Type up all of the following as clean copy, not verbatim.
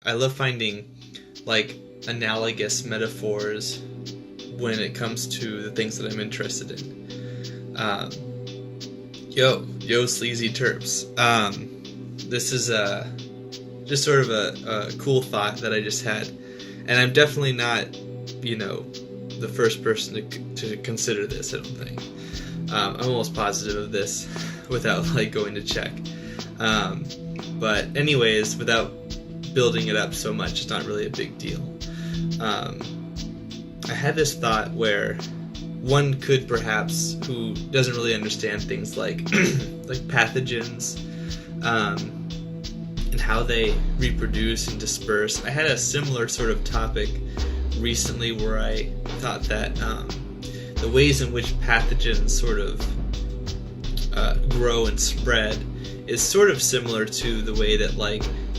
I love finding like analogous metaphors when it comes to the things that I'm interested in. Yo, sleazy terps. This is just sort of a cool thought that I just had, and I'm definitely not, the first person to consider this. I don't think. I'm almost positive of this without going to check. But anyways, without building it up so much, it's not really a big deal. I had this thought where one could perhaps, who doesn't really understand things like like pathogens, and how they reproduce and disperse. I had a similar sort of topic recently where I thought that the ways in which pathogens sort of grow and spread is sort of similar to the way that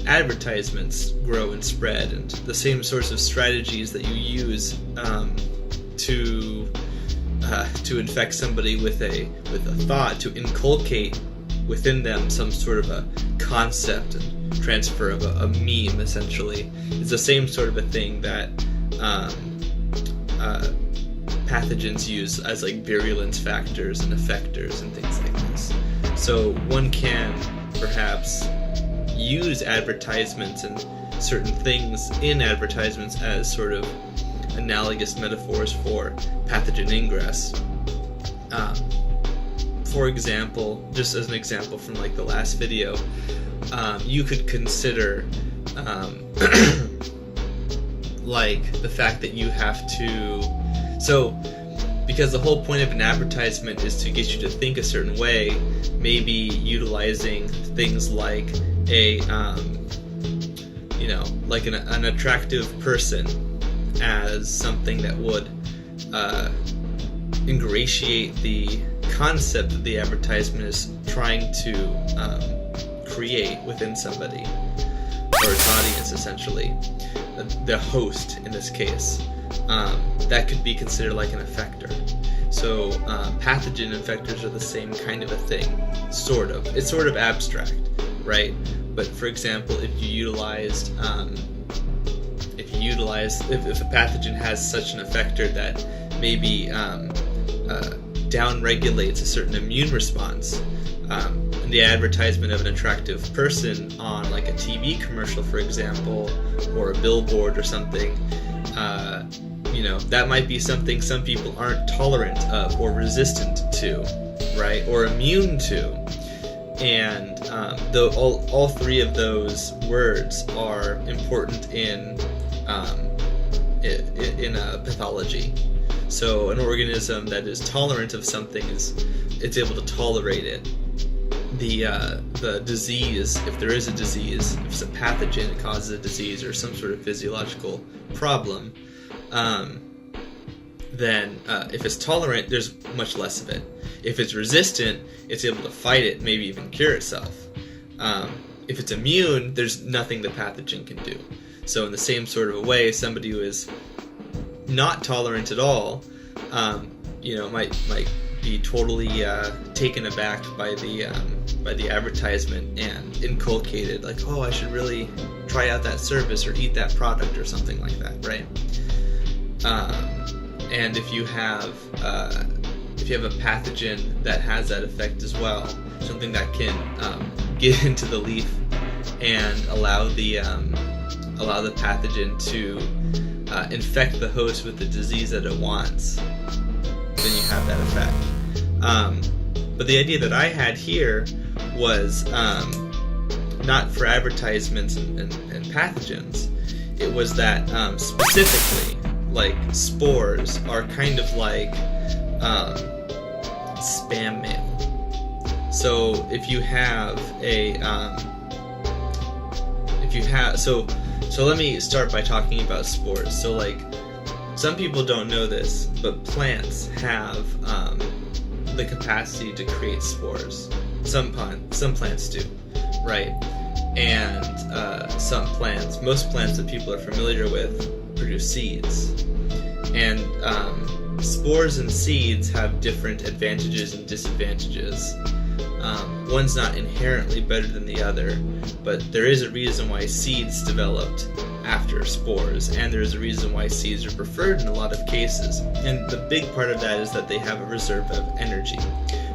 advertisements grow and spread, and the same sorts of strategies that you use to infect somebody with a thought, to inculcate within them some sort of a concept and transfer of a meme, essentially. It's the same sort of a thing that pathogens use as virulence factors and effectors and things like this. So one can perhaps use advertisements and certain things in advertisements as sort of analogous metaphors for pathogen ingress. For example, just as an example from the last video, you could consider the fact that you have to, because the whole point of an advertisement is to get you to think a certain way, maybe utilizing things like an attractive person as something that would ingratiate the concept that the advertisement is trying to create within somebody, or its audience, essentially. The host, in this case. That could be considered like an effector. So pathogen infectors are the same kind of a thing, sort of. It's sort of abstract, right? But for example, if a pathogen has such an effector that maybe downregulates a certain immune response, in the advertisement of an attractive person on a TV commercial, for example, or a billboard or something, that might be something some people aren't tolerant of or resistant to, right, or immune to. And all three of those words are important in a pathology. So an organism that is tolerant of something it's able to tolerate it. The disease, if there is a disease, if it's a pathogen, it causes a disease or some sort of physiological problem, then if it's tolerant, there's much less of it. If it's resistant, it's able to fight it, maybe even cure itself. If it's immune, there's nothing the pathogen can do. So in the same sort of a way, somebody who is not tolerant at all, might be totally taken aback by the advertisement and inculcated, oh, I should really try out that service or eat that product or something like that, right? And if you have a pathogen that has that effect as well, something that can get into the leaf and allow the pathogen to infect the host with the disease that it wants, then you have that effect. But the idea that I had here was not for advertisements and pathogens. It was that specifically, spores are kind of like spam mail. So if you have so let me start by talking about spores. So some people don't know this, but plants have the capacity to create spores. Some plants do, right? And most plants that people are familiar with produce seeds. And spores and seeds have different advantages and disadvantages. One's not inherently better than the other, but there is a reason why seeds developed after spores, and there is a reason why seeds are preferred in a lot of cases. And the big part of that is that they have a reserve of energy,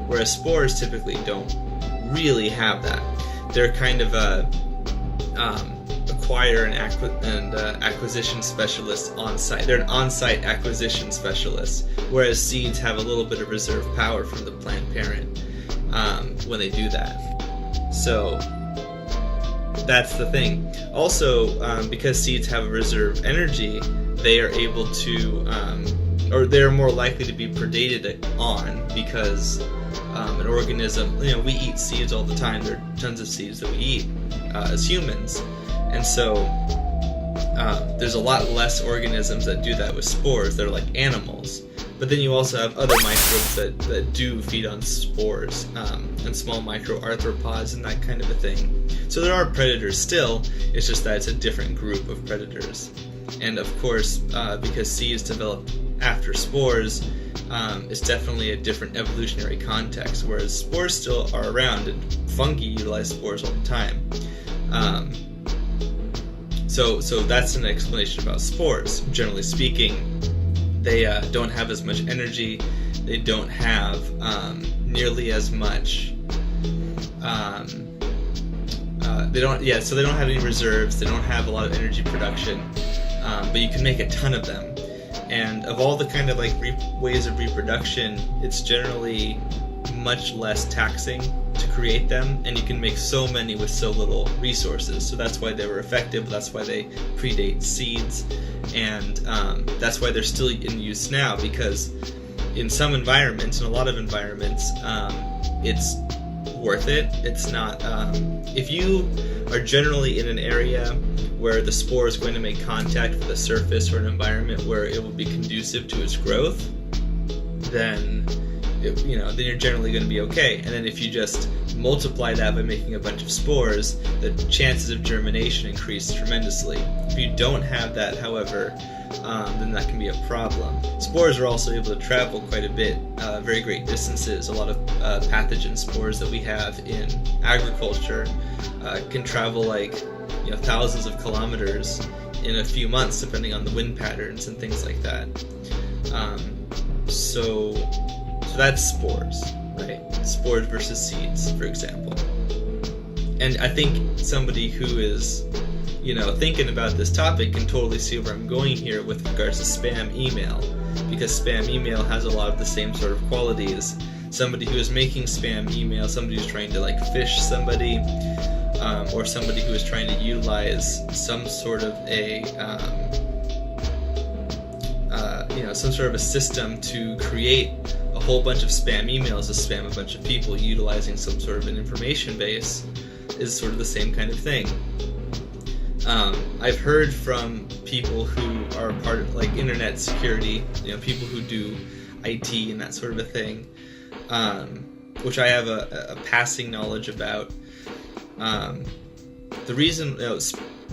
whereas spores typically don't really have that. They're kind of a acquire and acquisition specialist on site. They're an on-site acquisition specialist, whereas seeds have a little bit of reserve power from the plant parent when they do that. So that's the thing. Also, because seeds have a reserve energy, they are able to, or they're more likely to be predated on, because an organism, we eat seeds all the time. There are tons of seeds that we eat as humans. And so there's a lot less organisms that do that with spores. They're like animals. But then you also have other microbes that do feed on spores, and small microarthropods and that kind of a thing. So there are predators still, it's just that it's a different group of predators. And of course, because seeds developed after spores, it's definitely a different evolutionary context, whereas spores still are around, and fungi utilize spores all the time. So that's an explanation about spores. Generally speaking, they don't have as much energy. They don't have nearly as much. They don't have any reserves. They don't have a lot of energy production. But you can make a ton of them. And of all the kind of ways of reproduction, it's generally much less taxing to create them, and you can make so many with so little resources. So that's why they were effective. That's why they predate seeds, and that's why they're still in use now, because in some environments, in a lot of environments, it's worth it. It's not, if you are generally in an area where the spore is going to make contact with a surface or an environment where it will be conducive to its growth, then then you're generally going to be okay. And then if you just multiply that by making a bunch of spores, the chances of germination increase tremendously. If you don't have that, however, then that can be a problem. Spores are also able to travel quite a bit, very great distances. A lot of pathogen spores that we have in agriculture can travel thousands of kilometers in a few months, depending on the wind patterns and things like that. So that's spores, right? Spores versus seeds, for example. And I think somebody who is, thinking about this topic can totally see where I'm going here with regards to spam email, because spam email has a lot of the same sort of qualities. Somebody who is making spam email, somebody who's trying to phish somebody, or somebody who is trying to utilize some sort of a system to create a whole bunch of spam emails to spam a bunch of people utilizing some sort of an information base, is sort of the same kind of thing. I've heard from people who are part of internet security, people who do IT and that sort of a thing, which I have a passing knowledge about. The reason,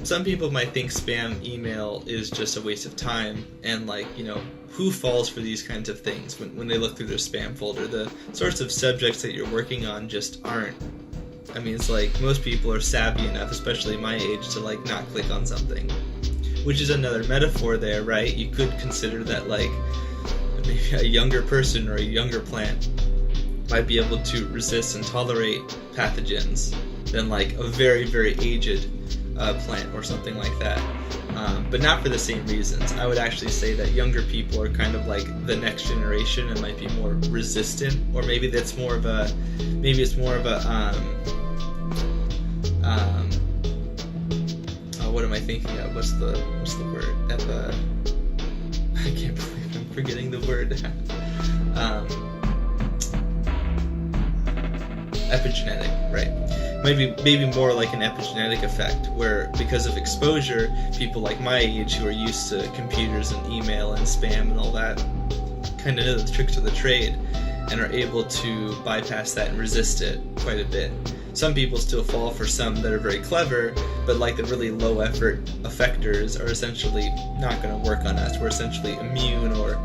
some people might think spam email is just a waste of time, and who falls for these kinds of things when they look through their spam folder? The sorts of subjects that you're working on just aren't. I mean, it's most people are savvy enough, especially my age, to not click on something. Which is another metaphor there, right? You could consider that maybe a younger person or a younger plant might be able to resist and tolerate pathogens than a very, very aged plant or something like that. But not for the same reasons. I would actually say that younger people are kind of the next generation and might be more resistant, or maybe it's more of a what am I thinking of? What's the word? I can't believe I'm forgetting the word. Epigenetic, right? Maybe more like an epigenetic effect, where because of exposure, people my age who are used to computers and email and spam and all that kind of know the tricks of the trade and are able to bypass that and resist it quite a bit. Some people still fall for some that are very clever, but the really low effort effectors are essentially not going to work on us. We're essentially immune or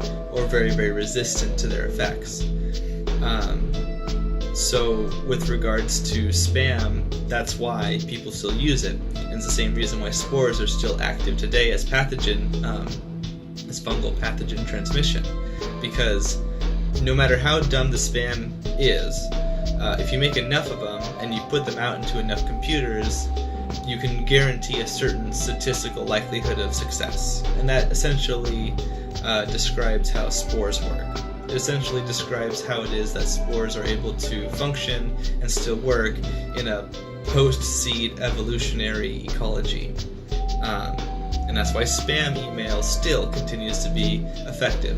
very, very resistant to their effects. So with regards to spam, that's why people still use it. And it's the same reason why spores are still active today as pathogen, as fungal pathogen transmission. Because no matter how dumb the spam is, if you make enough of them and you put them out into enough computers, you can guarantee a certain statistical likelihood of success. And that essentially describes how spores work. It essentially describes how it is that spores are able to function and still work in a post-seed evolutionary ecology. And that's why spam email still continues to be effective.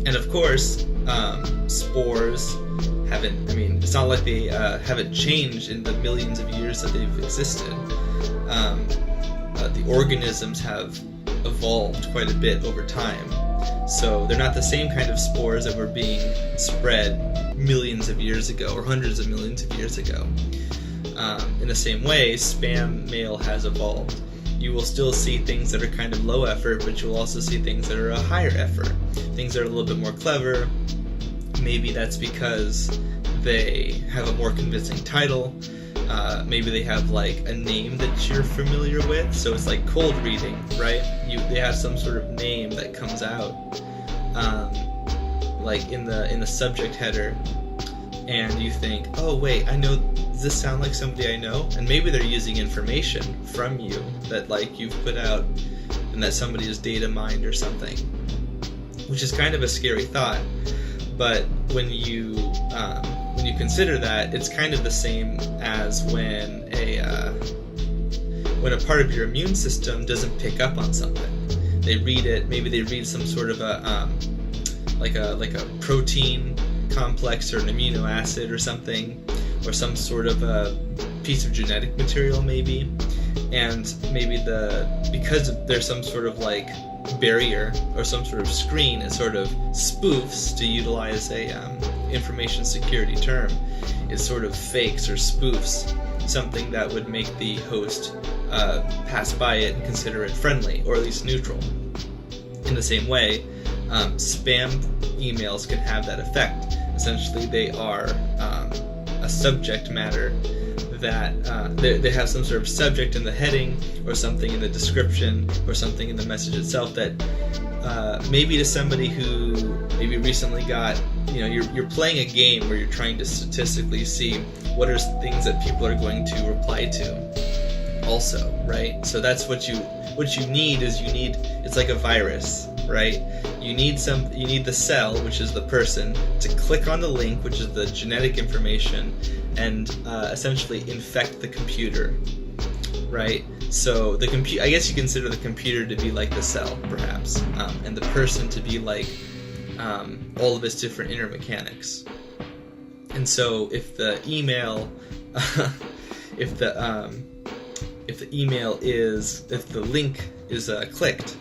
And of course, spores haven't, it's not like they haven't changed in the millions of years that they've existed. The organisms have evolved quite a bit over time. So they're not the same kind of spores that were being spread millions of years ago or hundreds of millions of years ago. In the same way, spam mail has evolved. You will still see things that are kind of low effort, but you'll also see things that are a higher effort. Things that are a little bit more clever. Maybe that's because they have a more convincing title. Maybe they have like a name that you're familiar with. So it's like cold reading, right? They have some sort of name that comes out, like in the subject header, and you think, oh wait, I know. Does this sound like somebody I know? And maybe they're using information from you that like you've put out, and that somebody has data mined or something, which is kind of a scary thought. But when you consider that, it's kind of the same as when a part of your immune system doesn't pick up on something. They read it. Maybe they read some sort of a protein complex or an amino acid or something, or some sort of a piece of genetic material maybe, and maybe because there's some sort of like barrier or some sort of screen, it sort of spoofs, to utilize a information security term, it sort of fakes or spoofs something that would make the host pass by it and consider it friendly, or at least neutral. In the same way, spam emails can have that effect. Essentially, they are a subject matter that they have some sort of subject in the heading, or something in the description, or something in the message itself that maybe to somebody who maybe recently got, you're playing a game where you're trying to statistically see what are things that people are going to reply to also, right? So that's what you need is it's like a virus, right? You need the cell, which is the person, to click on the link, which is the genetic information, and essentially infect the computer, right? So I guess you consider the computer to be like the cell, perhaps, and the person to be like all of its different inner mechanics. And so if the email, if the link is clicked,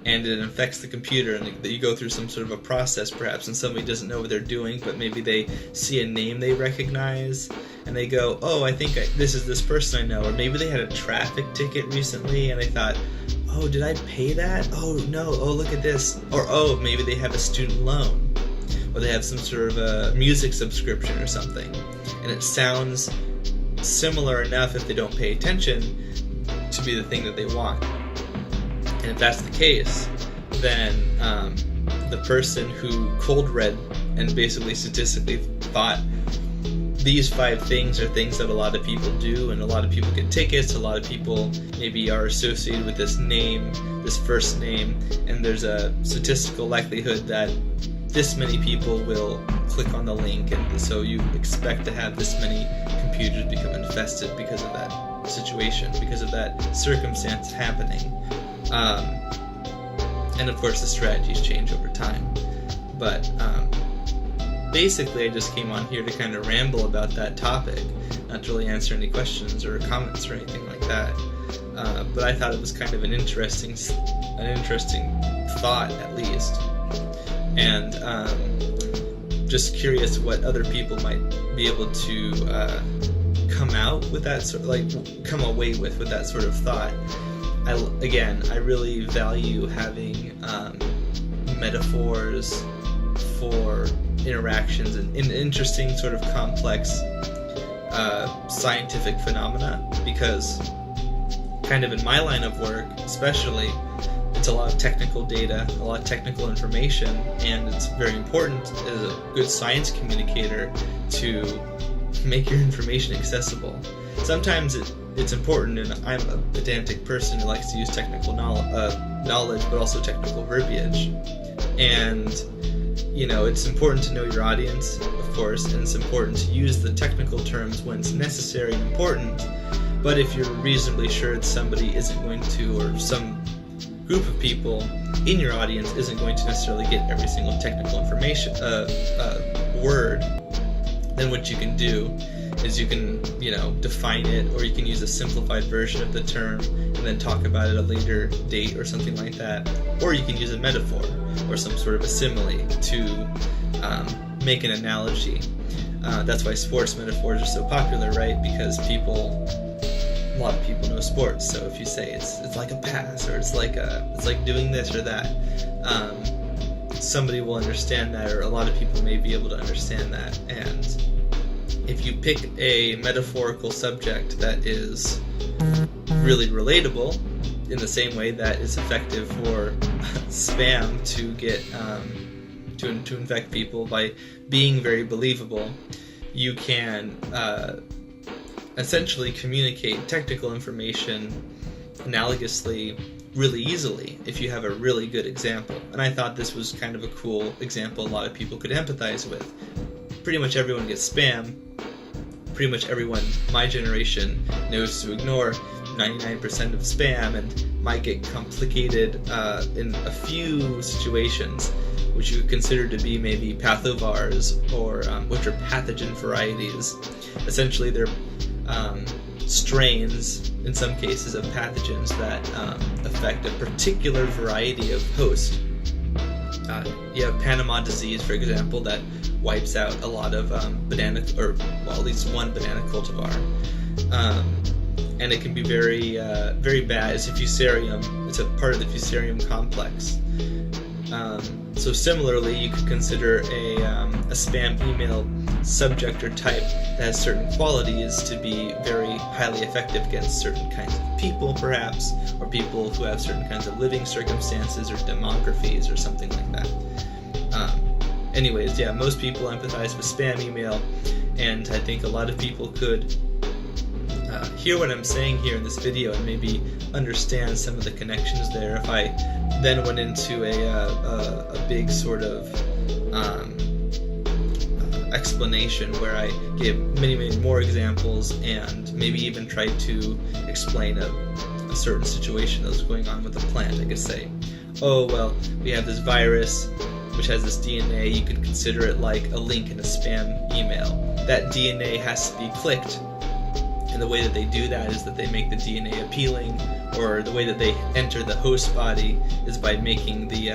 and it infects the computer, and you go through some sort of a process perhaps, and somebody doesn't know what they're doing, but maybe they see a name they recognize, and they go, oh, I think this is this person I know. Or maybe they had a traffic ticket recently, and they thought, oh, did I pay that? Oh, no, oh, look at this. Or, oh, maybe they have a student loan, or they have some sort of a music subscription or something, and it sounds similar enough, if they don't pay attention, to be the thing that they want. And if that's the case, then the person who cold read and basically statistically thought these 5 things are things that a lot of people do, and a lot of people get tickets, a lot of people maybe are associated with this name, this first name, and there's a statistical likelihood that this many people will click on the link, and so you expect to have this many computers become infested because of that situation, because of that circumstance happening. And of course the strategies change over time, but basically I just came on here to kind of ramble about that topic, not to really answer any questions or comments or anything like that, but I thought it was kind of an interesting thought, at least, and just curious what other people might be able to come away with that sort of thought. I really value having metaphors for interactions and interesting sort of complex scientific phenomena, because kind of in my line of work especially, it's a lot of technical data, a lot of technical information, and it's very important as a good science communicator to make your information accessible. Sometimes it's important, and I'm a pedantic person who likes to use technical knowledge, but also technical verbiage. And, it's important to know your audience, of course, and it's important to use the technical terms when it's necessary and important. But if you're reasonably sure that somebody isn't going to, or some group of people in your audience isn't going to necessarily get every single technical information word, then what you can do is you can define it, or you can use a simplified version of the term and then talk about it at a later date or something like that, or you can use a metaphor or some sort of a simile to make an analogy. That's why sports metaphors are so popular, right? Because a lot of people know sports, so if you say it's like a pass, or it's like doing this or that, somebody will understand that, or a lot of people may be able to understand that. And if you pick a metaphorical subject that is really relatable, in the same way that it's effective for spam to get to infect people by being very believable, you can essentially communicate technical information analogously really easily if you have a really good example. And I thought this was kind of a cool example a lot of people could empathize with. Pretty much everyone gets spam. Pretty much everyone my generation knows to ignore 99% of spam, and might get complicated in a few situations which you would consider to be maybe pathovars, or which are pathogen varieties. Essentially they're strains, in some cases, of pathogens that affect a particular variety of host. You have Panama disease, for example, that wipes out a lot of at least one banana cultivar. And it can be very, very bad. It's a fusarium. It's a part of the fusarium complex. So similarly, you could consider a spam email subject or type that has certain qualities to be very highly effective against certain kinds of people, perhaps, or people who have certain kinds of living circumstances or demographies or something like that. Anyways, yeah, most people empathize with spam email, and I think a lot of people could hear what I'm saying here in this video and maybe understand some of the connections there if I then went into a big sort of explanation where I gave many, many more examples and maybe even tried to explain a certain situation that was going on with a plant. I could say, oh, well, we have this virus which has this DNA. You could consider it like a link in a spam email. That DNA has to be clicked. And the way that they do that is that they make the DNA appealing, or the way that they enter the host body is by making the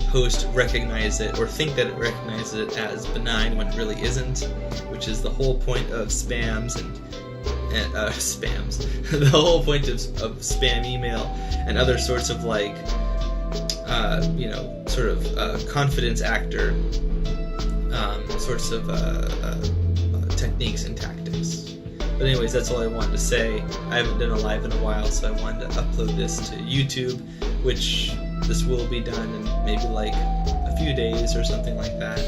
host recognize it, or think that it recognizes it as benign when it really isn't, which is the whole point of spams and spams. The whole point of spam email and other sorts of sort of confidence actor sorts of techniques and tactics. But anyways, that's all I wanted to say. I haven't done a live in a while, so I wanted to upload this to YouTube, which this will be done in maybe like a few days or something like that.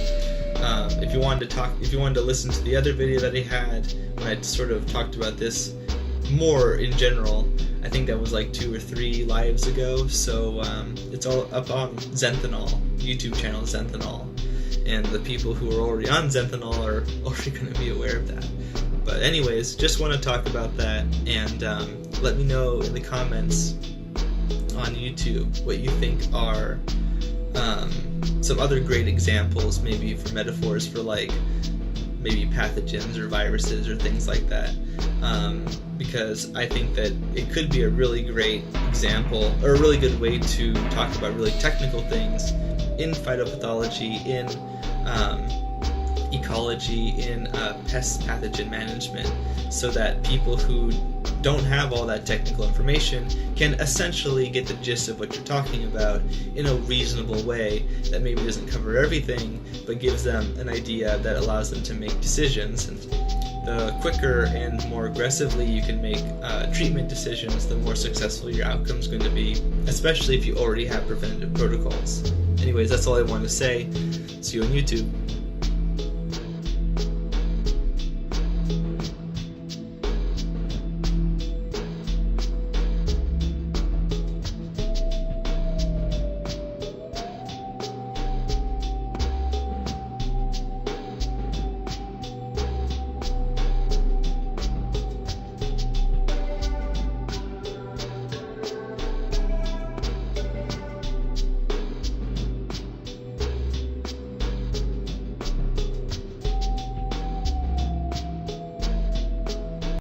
If you wanted to listen to the other video that I had when I sort of talked about this more in general, I think that was like 2 or 3 lives ago. So it's all up on Zenthanol, YouTube channel Zenthanol, and the people who are already on Zenthanol are already going to be aware of that. But anyways, just want to talk about that, and let me know in the comments on YouTube what you think are some other great examples, maybe for metaphors for like maybe pathogens or viruses or things like that, because I think that it could be a really great example, or a really good way to talk about really technical things in phytopathology, in ecology, in pest pathogen management, so that people who don't have all that technical information can essentially get the gist of what you're talking about in a reasonable way that maybe doesn't cover everything, but gives them an idea that allows them to make decisions. And the quicker and more aggressively you can make treatment decisions, the more successful your outcome is going to be, especially if you already have preventative protocols. Anyways, that's all I wanted to say. See you on YouTube.